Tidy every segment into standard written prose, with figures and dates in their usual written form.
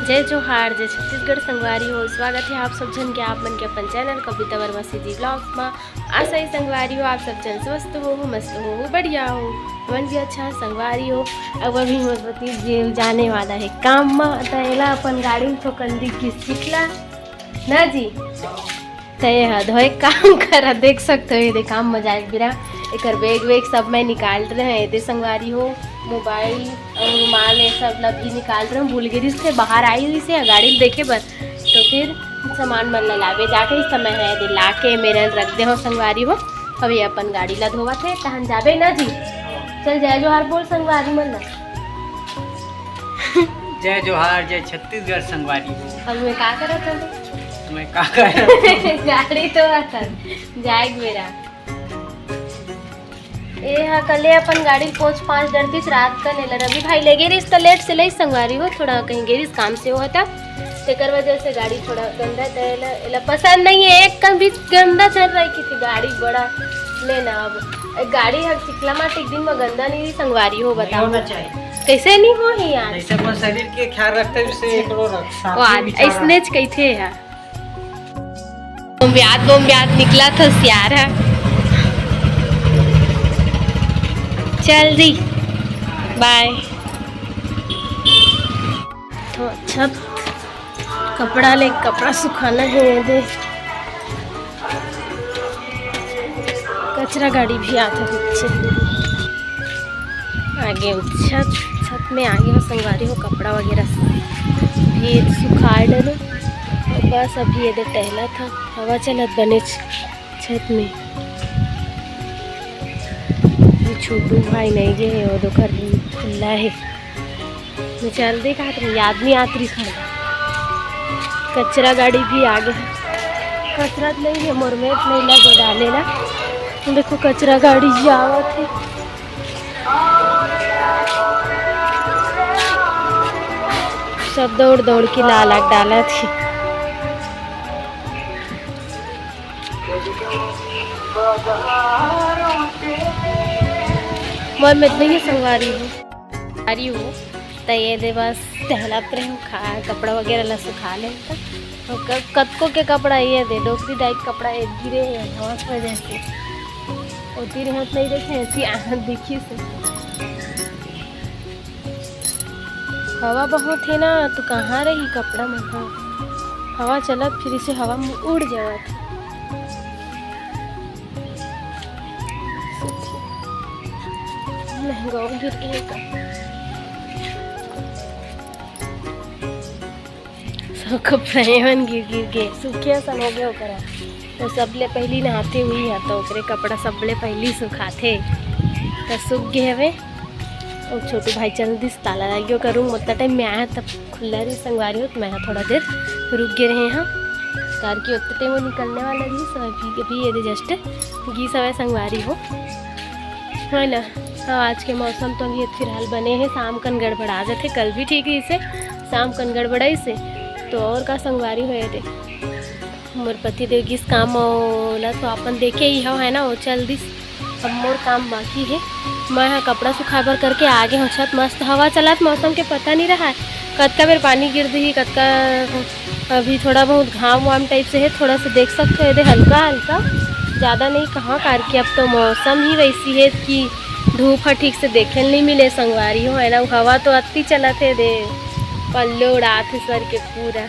जय जोहार, जय छत्तीसगढ़ संगवारी हो। स्वागत है आप सब जन के आप मन के अपन चैनल कविता वर्मा सीधी ब्लॉग्स में। आशा ही संगवारी हो आप सब जन स्वस्थ हो, मस्त हो, बढ़िया हो, मन भी अच्छा संगवारी हो। अब अभी मजबूती जेल जाने वाला है काम में, तैला अपन गाड़ी तो कंदी की सीखला ना जी, तय धोए काम करा देख सकते हो। ये काम में जाए बिरा एक बैग वेग सब मैं निकाल रहे हैं। ये संगवारी हो मोबाइल और रुमाल ये सब लगी निकाल रहे हैं। भूल गई से बाहर आई हुई से गाड़ी देखे बस, तो फिर सामान मन ला लावे जाके इस समय है दे ला के मेरे रख दे हो संगवारी हो। अभी अपन गाड़ी ला धोवा थे तहन जाबे ना जी। चल जय जोहार बोल संगवारी मन ला। जय जोहार, जय छत्तीसगढ़ संगवारी हो। अब मैं का करत हूँ, मैं का कर गाड़ी तो आता जाए मेरा ए हाँ कल अपन गाड़ी पहुँच 5 डरतीस रात का नेला रवि भाई ले गए रिस तो लेट से ले संगवारी हो, थोड़ा कहीं गई काम से हुआ था तेकर वजह से गाड़ी थोड़ा गंदा तेला पसंद नहीं है। एक कम भी गंदा चल रही थी गाड़ी बड़ा लेना। अब गाड़ी हर चिकला माट एक दिन में गंदा नहीं संगवारी हो, बताओ कैसे नहीं हो ही यार। ऐसे अपन शरीर के ख्याल रखते हैं उसे एकरो रख ऐसने कही थे यार। ब्याद निकला था यार है। चल दी बाय। तो अच्छा कपड़ा सुखाना गए थे। कचरा गाड़ी भी आता पीछे आगे छत में आगे हो संगवारी हो। कपड़ा वगैरह भी सुखा डालो और बस अभी ये टहला था, हवा चलत बने छत में। छोटू भाई नहीं गए वो दोकर खुला है। मैं चल दे कहा तुम याद नहीं आती खा। कचरा गाड़ी भी आ गया, कचरा नहीं है मोरमेट नहीं लगे डाले ना। देखो कचरा गाड़ी जी आवत है। सब दौड़ दौड़ के लाल डाला थी। मैं नहीं संगवारी हूँ तो ये दे बस टहलात रहे हूँ खा कपड़ा वगैरह ला सुखा ले और कतको के कपड़ा ये दे डोकरी डाइक कपड़ा एक गिरे हवा की वजह से होती रहत नहीं देखे ऐसी आहत दिखी से। हवा बहुत है ना तो कहाँ रही कपड़ा में, हवा चलत फिर इसे हवा में उड़ जावत। महंगा गिर गया सब कपड़े मन गिर गए सूखिया सन हो गया करा। तो सबले पहली नहाते हुई है तो ओकरे कपड़ा सबले पहली सुखाते तो सूख गए हवे। और छोटू भाई चल दिस ताला लग गया करूँ मतलब टाइम में आया तब खुला रही संगवारी हो तो मैं थोड़ा देर रुक गए रहे हैं कार की उतने टाइम वो निकलने वाला जी सब अभी ये जस्ट घी सवै संगवारी हो है ना। हाँ आज के मौसम तो अभी फिलहाल बने हैं, शाम कन गड़बड़ा जाते। कल भी ठीक है इसे शाम कन गड़बड़ाई से तो और का संगवारी हुए थे। मोर पति देव किस काम होला तो अपन देखे ही हो है ना वो चल दिस। अब मोर काम बाकी है। मैं हाँ कपड़ा सुखाबर करके आगे हो छत मस्त हवा चलात मौसम के पता नहीं रहा है कतका बेर पानी गिर दी कतका अभी थोड़ा बहुत घाम वाम टाइप से है थोड़ा सा देख सकते हो हल्का हल्का ज़्यादा नहीं कहाँ कार के। अब तो मौसम ही वैसी है कि धूप है ठीक से देखे नहीं मिले संगवारी हो है ना। हवा तो अति चलत है दे पल्ले उड़ाते सर के पूरा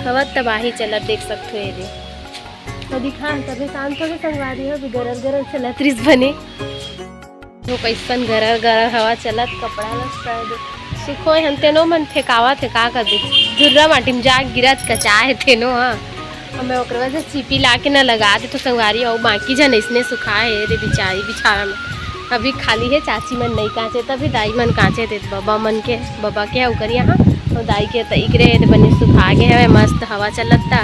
हवा तबाही चलत देख सकते हो। ये दे दिखा तभी शांत हो गए संगवारी हो भी गरम चलत रिस बने तो कैसन गरर हवा चलत कपड़ा लग सीखो हम तेनो मन फेंकावा थे का कर दे धुर्रा माटी में जा गिरा कचाए थे नो। हाँ मैं ओकर वजह सीपी ला के ना लगा दे तो संगवारी और बाकी जन इसने सुखाए रे बिचारी बिछावा में अभी खाली है। चाची मन नहीं कांचे तभी दाई मन कांचे थे बाबा के उकर यहाँ और दाई के तक रहे बने सुखा गए है मस्त हवा चलत था।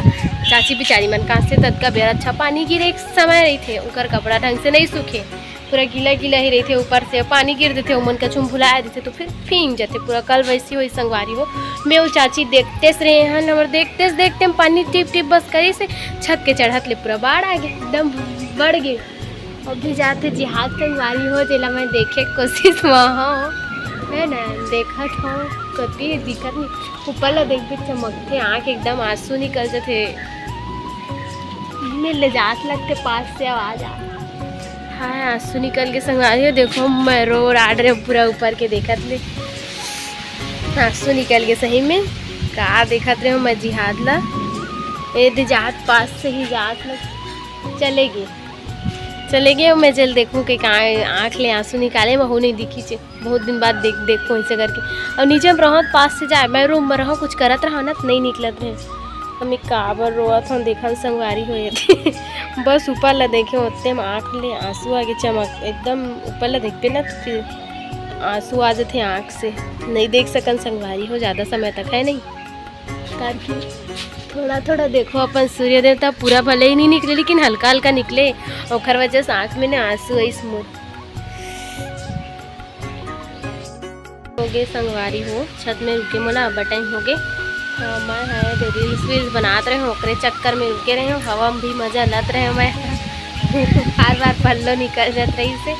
चाची बिचारी मन कांचे तक का बेर अच्छा पानी गिरे एक समय रही थे उनकर कपड़ा ढंग से नहीं सूखे पूरा गीला ही रही थे ऊपर से पानी गिर देते उमन का चुम भुला देते तो फिर फींग जाते पूरा। कल वैसी हुई संगवारी हो मैं वो चाची देखते रहे हैं हमारे देखते पानी टिप टिप बस करी से छत के चढ़त ले पूरा बाढ़ आ गया एकदम बढ़ गए। अब भी जाते जिहाद संगवारी हो जेला मैं देखे कोशिश में हो है ना देखत हो कति दिखत नहीं, ऊपर ला देख भी चमकते, आँख एकदम आंसू निकल जाते, में ले जात लगते, पास से आवाज आ। हाँ आंसू निकल के संगवारी देखो मैं रो रहा रहे पूरा ऊपर के देखत ले, आंसू निकल के सही में का देखत रहे हो मैं जिहाद ला ए जात पास से ही जात लग चले गए मैं जल देखूँ कि कहाँ आँख ले आंसू निकाले महू नहीं दिखी चे, बहुत दिन बाद देखो ऐसे करके। और नीचे में रहो पास से जाए, मैं रूम में रहो कुछ करत रहो ना नहीं निकलत रहे, हम एक काबर रोत हम देखल संगवारी हो थी बस ऊपर ला देखे उतने में आँख ले आंसू आगे चमक एकदम ऊपर ला देखते ना तो फिर आंसू आ जाते आँख से, नहीं देख सकन संगवारी हो ज़्यादा समय तक है नहीं करके। थोड़ा थोड़ा देखो अपन सूर्य देवता पूरा भले ही नहीं निकले लेकिन हल्का हल्का निकले, और वजह से आँख में ना आंसू है स्मूथ हो गए संगवारी हो। छत में रुके मोला बटाई हो गए, मैं है रील्स बनाते रहे ओकरे चक्कर में रुके रहे हो, हवा में भी मजा लत रहे मैं बार बार पल्लो निकल जात रही से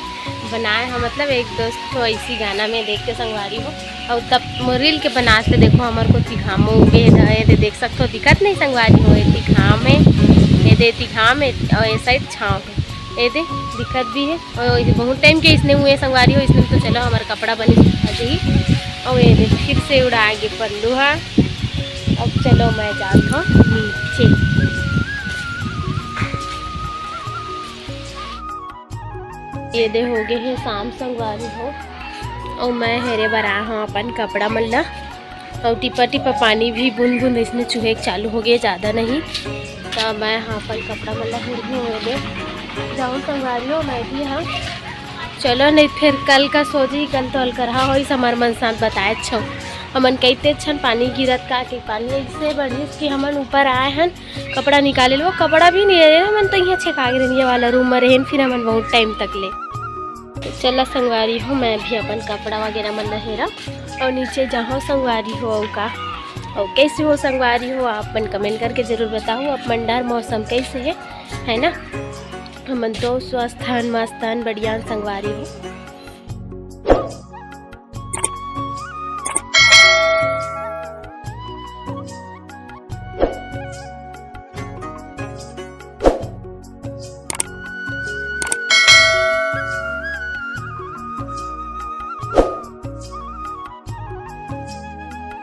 बनाए हम, मतलब एक दोस्त तो ऐसी गाना में देख के संगवारी हो, और तब रील के बनाते देखो हमारे को तिखामो उगे देख सकते हो, दिखत नहीं संगवारी हो तिखाम है ये तिखाम है और ये साइड छाँव है ये दे दिक्कत भी है, और बहुत टाइम के इसने हुए संगवारी हो, इसने तो चलो हमारा कपड़ा बनी सूखा ही, और ये दे फिर से उड़ा के पल्लू है। अब चलो मैं जाता हूँ नीचे, ये दे हो गए हैं शाम संगवारी हो, और मैं हेरे बरा हाँ अपन कपड़ा मल्ला, और टिपा टिपा पानी भी बूंद बूंद इसमें चूहे चालू हो गए, ज़्यादा नहीं, तो मैं हाँ अपन कपड़ा मल्ला फिर भी हो गए जाऊँ संगवारी हो मैं भी। हाँ चलो नहीं फिर कल का सोची, कल तो अलकरहा हो हमार मन साथ बताए छो हमन कहते छन पानी गिरत का कि पानी ऐसे बढ़िस कि हमन ऊपर आए हन कपड़ा निकाले लो, कपड़ा भी नहीं रहे हमन तो यहाँ छेका गिरने वाला रूम में रहें, फिर हमन बहुत टाइम तक ले। तो चला संगवारी हो मैं भी अपन कपड़ा वगैरह मन हेरा और नीचे जाओ संगवारी हो, और कैसे हो संगवारी हो आप मन कमेंट करके ज़रूर बताओ। अब मंडार मौसम कैसे है ना, हमन तो स्वस्थ मस्त बढ़िया संगवारी हो।